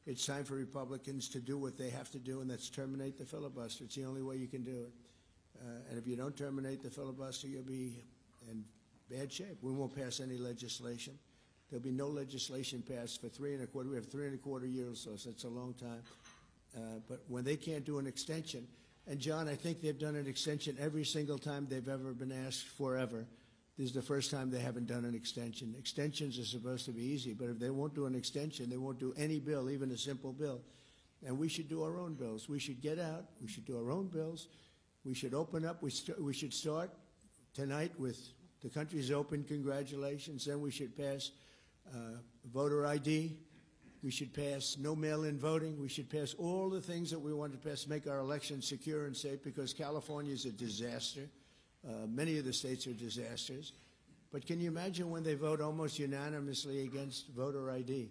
It's time for Republicans to do what they have to do, and that's terminate the filibuster. It's the only way you can do it. And if you don't terminate the filibuster, you'll be in bad shape. We won't pass any legislation. There'll be no legislation passed for 3¼ we have 3¼ years, so that's a long time. But when they can't do an extension, and John, I think they've done an extension every single time they've ever been asked forever. This is the first time they haven't done an extension. Extensions are supposed to be easy, but if they won't do an extension, they won't do any bill, even a simple bill. And we should do our own bills. We should get out. We should do our own bills. We should open up. We should start tonight with the country's open, congratulations. Then we should pass voter ID. We should pass no mail-in voting. We should pass all the things that we want to pass, make our elections secure and safe, because California is a disaster. Many of the states are disasters. But can you imagine when they vote almost unanimously against voter ID?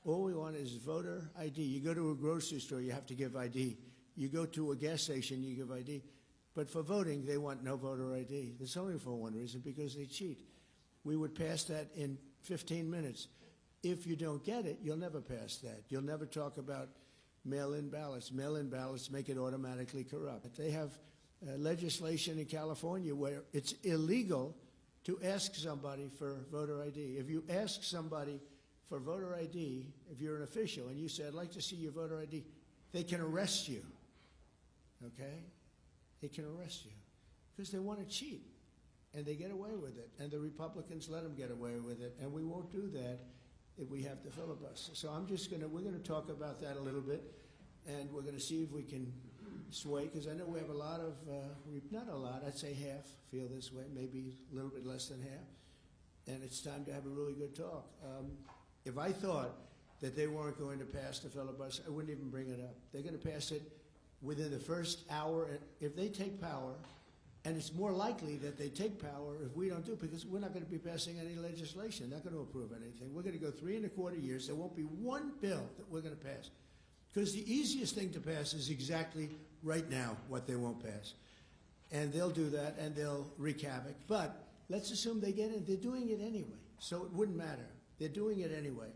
All we want is voter ID. You go to a grocery store, you have to give ID. You go to a gas station, you give ID. But for voting, they want no voter ID. That's only for one reason, because they cheat. We would pass that in 15 minutes. If you don't get it, you'll never pass that. You'll never talk about mail-in ballots. Mail-in ballots make it automatically corrupt. They have legislation in California where it's illegal to ask somebody for voter ID. If you ask somebody for voter ID, if you're an official, and you say, I'd like to see your voter ID, they can arrest you, okay? They can arrest you because they want to cheat, and they get away with it, and the Republicans let them get away with it, and we won't do that if we have the filibuster. So we're going to talk about that a little bit, and we're going to see if we can sway, because I know we have a lot of, not a lot, I'd say half feel this way, maybe a little bit less than half, and it's time to have a really good talk. If I thought that they weren't going to pass the filibuster, I wouldn't even bring it up. They're going to pass it within the first hour. If they take power, and it's more likely that they take power if we don't do it, because we're not going to be passing any legislation, not going to approve anything. We're going to go 3¼ years. There won't be one bill that we're going to pass. Because the easiest thing to pass is exactly right now what they won't pass. And they'll do that, and they'll wreak havoc. But let's assume they get it. They're doing it anyway, so it wouldn't matter. They're doing it anyway.